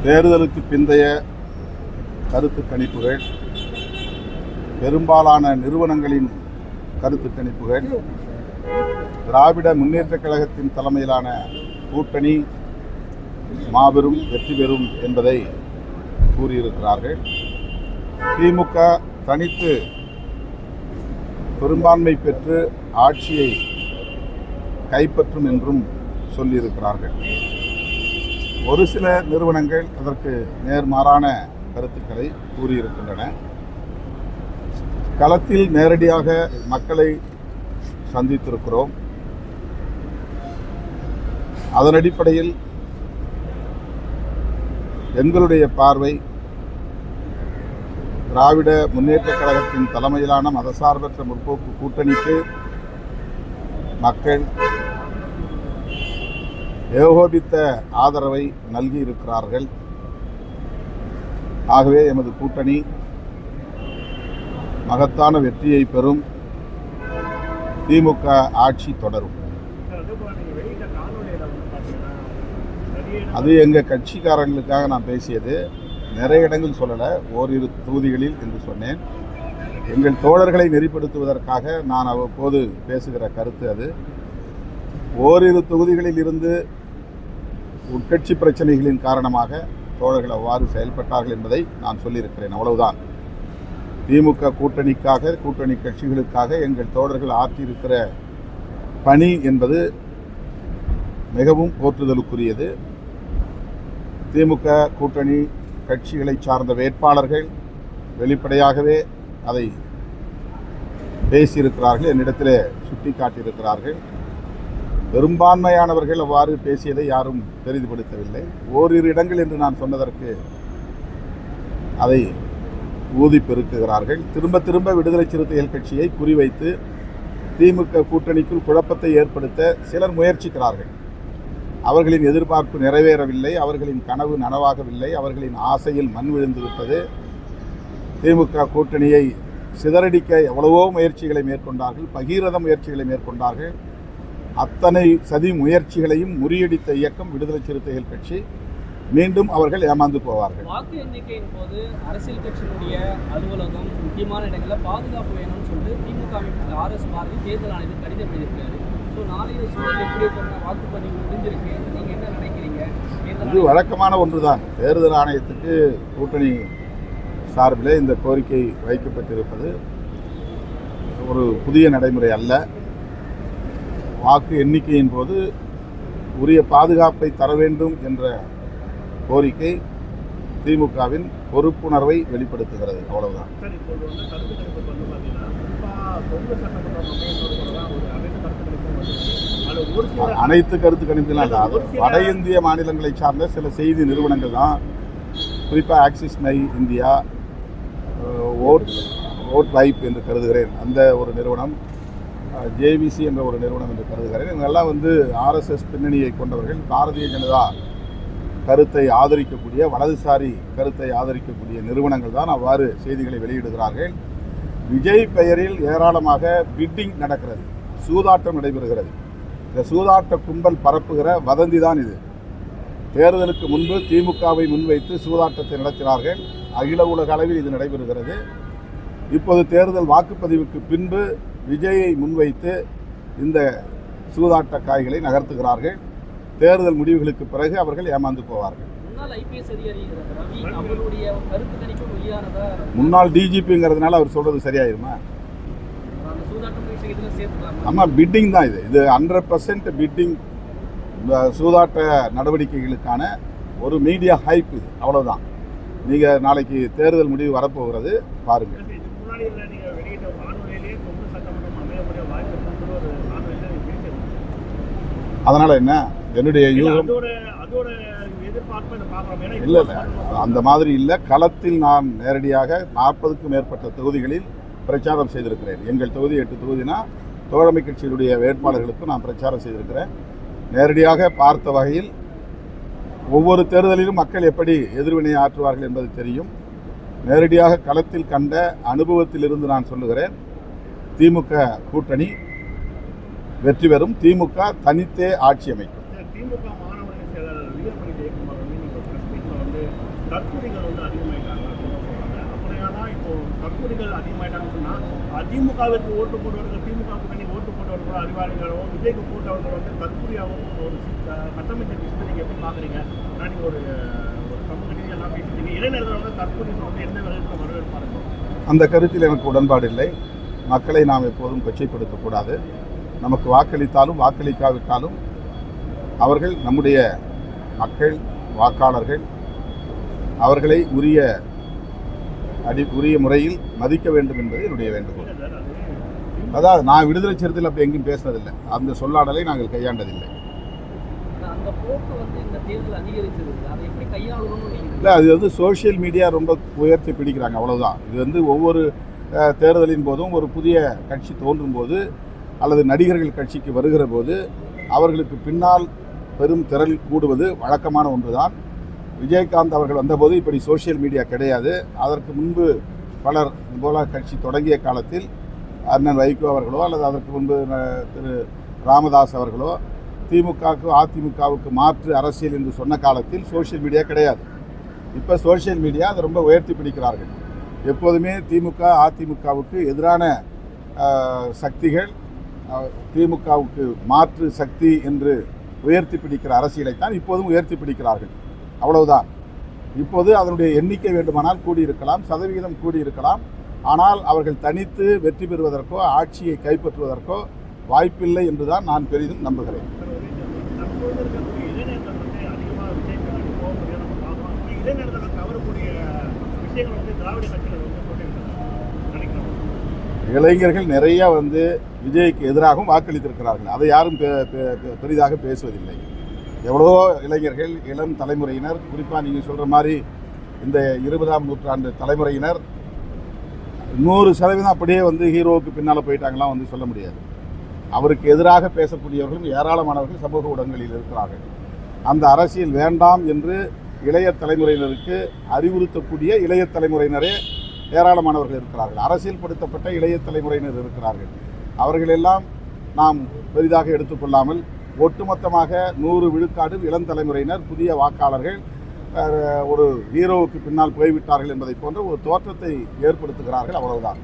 தேர்தலுக்கு பிந்தைய கருத்து கணிப்புகள், பெரும்பாலான நிறுவனங்களின் கருத்து கணிப்புகள், திராவிட முன்னேற்றக் கழகத்தின் தலைமையிலான கூட்டணி மாபெரும் வெற்றி பெறும் என்பதை கூறியிருக்கிறார்கள். திமுக தனித்து பெரும்பான்மை பெற்று ஆட்சியை கைப்பற்றும் என்றும் சொல்லியிருக்கிறார்கள். ஒரு சில நிறுவனங்கள் அதற்கு நேர்மாறான கருத்துக்களை கூறியிருக்கின்றன. களத்தில் நேரடியாக மக்களை சந்தித்திருக்கிறோம். அதன் அடிப்படையில் எங்களுடைய பார்வை திராவிட முன்னேற்றக் கழகத்தின் தலைமையிலான மதசார்பற்ற முற்போக்கு கூட்டணிக்கு மக்கள் ஏகோபித்த ஆதரவை நல்கியிருக்கிறார்கள். ஆகவே எமது கூட்டணி மகத்தான வெற்றியை பெறும், திமுக ஆட்சி தொடரும். அது எங்கள் கட்சிக்காரங்களுக்காக நான் பேசியது. நிறைய இடங்கள் சொல்லலை, ஓரிரு தொகுதிகளில் என்று சொன்னேன். எங்கள் தோழர்களை நெறிப்படுத்துவதற்காக நான் அவ்வப்போது பேசுகிற கருத்து அது. ஓரிரு தொகுதிகளில் இருந்து உட்கட்சி பிரச்சனைகளின் காரணமாக தோழர்கள் அவ்வாறு செயல்பட்டார்கள் என்பதை நான் சொல்லியிருக்கிறேன், அவ்வளவுதான். திமுக கூட்டணிக்காக, கூட்டணி கட்சிகளுக்காக எங்கள் தோழர்கள் ஆற்றியிருக்கிற பணி என்பது மிகவும் போற்றுதலுக்குரியது. திமுக கூட்டணி கட்சிகளை சார்ந்த வேட்பாளர்கள் வெளிப்படையாகவே அதை பேசியிருக்கிறார்கள், என்னிடத்தில் சுட்டி காட்டியிருக்கிறார்கள். பெரும்பான்மையானவர்கள் அவ்வாறு பேசியதை யாரும் பெரிதுபடுத்தவில்லை. ஓரிரு இடங்கள் என்று நான் சொன்னதற்கு அதை ஊதி பெருக்குகிறார்கள். திரும்ப திரும்ப விடுதலை சிறுத்தைகள் கட்சியை குறிவைத்து திமுக கூட்டணிக்குள் குழப்பத்தை ஏற்படுத்த சிலர் முயற்சிக்கிறார்கள். அவர்களின் எதிர்பார்ப்பு நிறைவேறவில்லை, அவர்களின் கனவு நனவாகவில்லை, அவர்களின் ஆசையில் மண் விழுந்துவிட்டது. திமுக கூட்டணியை சிதறடிக்க எவ்வளவோ முயற்சிகளை மேற்கொண்டார்கள், பகீரத முயற்சிகளை மேற்கொண்டார்கள். அத்தனை சதி முயற்சிகளையும் முறியடித்த இயக்கம் விடுதலை சிறுத்தைகள் கட்சி. மீண்டும் அவர்கள் ஏமாந்து போவார்கள். வாக்கு எண்ணிக்கையின் போது அரசியல் கட்சியினுடைய அலுவலகம், முக்கியமான இடங்களில் பாதுகாப்பு வேணும்னு சொல்லிட்டு திமுக அமைப்பு RS பாரதி தேர்தல் ஆணையத்தில் கடிதம் எழுதியிருக்காரு. ஸோ நாளைய சூழல் எப்படி பண்ண வாக்குப்பதிவு முடிஞ்சிருக்கு, நீங்கள் என்ன நினைக்கிறீங்க? இது வழக்கமான ஒன்று தான். தேர்தல் ஆணையத்துக்கு கூட்டணி சார்பில் இந்த கோரிக்கை வைக்கப்பட்டிருப்பது ஒரு புதிய நடைமுறை அல்ல. வாக்கு எண்ணிக்கையின் போது உரிய பாதுகாப்பை தர வேண்டும் என்ற கோரிக்கை திமுகவின் பொறுப்புணர்வை வெளிப்படுத்துகிறது, அவ்வளவுதான். அனைத்து கருத்து கணிப்புகளும் அதாவது வட இந்திய மாநிலங்களை சார்ந்த சில செய்தி நிறுவனங்கள் தான், குறிப்பாக Axis My India, Vote Vibe என்று கருதுகிறேன் அந்த ஒரு நிறுவனம், JVC என்ற ஒரு நிறுவனம் என்று கருதுகிறேன். இவங்கெல்லாம் RSS பின்னணியை கொண்டவர்கள், பாரதிய ஜனதா கருத்தை ஆதரிக்கக்கூடிய, வலதுசாரி கருத்தை ஆதரிக்கக்கூடிய நிறுவனங்கள் தான் அவ்வாறு செய்திகளை வெளியிடுகிறார்கள். விஜய் பெயரில் ஏராளமாக பிட்டிங் நடக்கிறது, சூதாட்டம் நடைபெறுகிறது. இந்த சூதாட்ட கும்பல் பரப்புகிற வதந்தி தான் இது. தேர்தலுக்கு முன்பு திமுகவை முன்வைத்து சூதாட்டத்தை நடத்தினார்கள். அகில உலக அளவில் இது நடைபெறுகிறது. இப்போது தேர்தல் வாக்குப்பதிவுக்கு பின்பு விஜயை முன்வைத்து இந்த சூதாட்ட காய்களை நகர்த்துகிறார்கள். தேர்தல் முடிவுகளுக்கு பிறகு அவர்கள் ஏமாந்து போவார்கள். முன்னாள் DGPங்கிறதுனால அவர் சொல்றது சரியாயிருமா? ஆமாம், பிட்டிங் தான் இது. இது 100% பிட்டிங், சூதாட்ட நடவடிக்கைகளுக்கான ஒரு மீடியா ஹைப் இது, அவ்வளவுதான். நீங்கள் நாளைக்கு தேர்தல் முடிவு வரப்போகிறது, பாருங்கள். அதனால் என்ன, என்னுடைய யூகம் இல்லை, அந்த மாதிரி இல்லை. களத்தில் நான் நேரடியாக 40க்கும் மேற்பட்ட தொகுதிகளில் பிரச்சாரம் செய்திருக்கிறேன். எங்கள் தொகுதி 8 தொகுதினா தோழமை கட்சியினுடைய வேட்பாளர்களுக்கும் நான் பிரச்சாரம் செய்திருக்கிறேன். நேரடியாக பார்த்த வகையில் ஒவ்வொரு தேர்தலிலும் மக்கள் எப்படி எதிர்வினை ஆற்றுவார்கள் என்பது தெரியும். நேரடியாக களத்தில் கண்ட அனுபவத்திலிருந்து நான் சொல்லுகிறேன், திமுக கூட்டணி வெற்றி பெறும், திமுக தனித்தே ஆட்சி அமைக்கும். திமுக மாணவர்கள் தற்கொலைகள் வந்து அதிகமாயிட்டாங்க அப்படின்னு சொல்றாங்க. அப்படியானா இப்போ தற்கொலைகள் அதிகமாயிட்டாங்கன்னு சொன்னால் அதிமுகவிற்கு ஓட்டு போட்டவர்கள் திமுகவுக்கு வேண்டி ஓட்டு போட்டவர்களோ அறிவாளிகளோ விஜய்க்கு போட்டவர்கள் வந்து தற்கொலையாகவும் ஒரு கட்டமைச்ச விஷயத்தை நீங்கள் எப்படி பார்க்குறீங்க? நீங்கள் ஒரு சமூக நீதி எல்லாம் பேசிட்டீங்க. இளைஞர்கள் வந்து தற்கொலை வந்து எந்த விதத்தில் வரவேற்பார்கள்? அந்த கருத்தில் எனக்கு உடன்பாடு இல்லை. மக்களை நாம் எப்போதும் கொச்சைப்படுத்தக்கூடாது. நமக்கு வாக்களித்தாலும் வாக்களிக்காவிட்டாலும் அவர்கள் நம்முடைய மக்கள், வாக்காளர்கள். அவர்களை உரிய முறையில் மதிக்க வேண்டும் என்பது என்னுடைய வேண்டுகோள். அதாவது நான் விடுதலை சிறுத்தையில் அப்படி எங்கேயும் பேசுனதில்லை. அந்த சொல்லாடலை நாங்கள் கையாண்டதில்லை. அந்த போக்கு வந்து இந்த தேர்தல் அதிகரிச்சது, அதை எப்படி கையாளணும்னு இல்லை, அது வந்து சோஷியல் மீடியா ரொம்ப உயர்த்தி பிடிக்கிறாங்க, அவ்வளவுதான். இது வந்து ஒவ்வொரு தேர்தலின் போதும் ஒரு புதிய கட்சி தோன்றும் போது அல்லது நடிகர்கள் கட்சிக்கு வருகிற போது அவர்களுக்கு பின்னால் பெரும் திரள் கூடுவது வழக்கமான ஒன்றுதான். விஜயகாந்த் அவர்கள் வந்தபோது இப்படி சோஷியல் மீடியா கிடையாது. அதற்கு முன்பு பலர் போல கட்சி தொடங்கிய காலத்தில் அண்ணன் வைகோ அவர்களோ அல்லது அதற்கு முன்பு திரு ராமதாஸ் அவர்களோ திமுகவுக்கு அதிமுகவுக்கு மாற்று அரசியல் என்று சொன்ன காலத்தில் சோஷியல் மீடியா கிடையாது. இப்போ சோஷியல் மீடியா அதை ரொம்ப உயர்த்தி பிடிக்கிறார்கள். எப்போதுமே திமுக அதிமுகவுக்கு எதிரான சக்திகள் திமுகவுக்கு மாற்று சக்தி என்று உயர்த்தி பிடிக்கிற அரசியலைத்தான் இப்போதும் உயர்த்தி பிடிக்கிறார்கள், அவ்வளவுதான். இப்போது அதனுடைய எண்ணிக்கை வேண்டுமானால் கூடியிருக்கலாம், சதவிகிதம் கூடியிருக்கலாம். ஆனால் அவர்கள் தனித்து வெற்றி பெறுவதற்கோ ஆட்சியை கைப்பற்றுவதற்கோ வாய்ப்பில்லை என்றுதான் நான் பெரிதும் நம்புகிறேன். இளைஞர்கள் நிறைய வந்து விஜய்க்கு எதிராகவும் வாக்களித்திருக்கிறார்கள். அதை யாரும் பெரிதாக பேசுவதில்லை. எவ்வளோ இளைஞர்கள், இளம் தலைமுறையினர், குறிப்பாக நீங்கள் சொல்கிற மாதிரி இந்த 20ஆம் நூற்றாண்டு தலைமுறையினர் 100% அப்படியே வந்து ஹீரோவுக்கு பின்னால் போயிட்டாங்களாம் வந்து சொல்ல முடியாது. அவருக்கு எதிராக பேசக்கூடியவர்களும் ஏராளமானவர்கள் சமூக ஊடகங்களில் இருக்கிறார்கள். அந்த அரசியல் வேண்டாம் என்று இளைய தலைமுறையினருக்கு அறிவுறுத்தக்கூடிய இளைய தலைமுறையினரே ஏராளமானவர்கள் இருக்கிறார்கள். அரசியல் படுத்தப்பட்ட இளைய தலைமுறையினர் இருக்கிறார்கள். அவர்களெல்லாம் நாம் பெரிதாக எடுத்துக்கொள்ளாமல் ஒட்டுமொத்தமாக 100 விழுக்காடு இளம் தலைமுறையினர், புதிய வாக்காளர்கள் ஒரு ஹீரோவுக்கு பின்னால் போய்விட்டார்கள் என்பதை போன்ற ஒரு தோற்றத்தை ஏற்படுத்துகிறார்கள், அவ்வளவுதான்.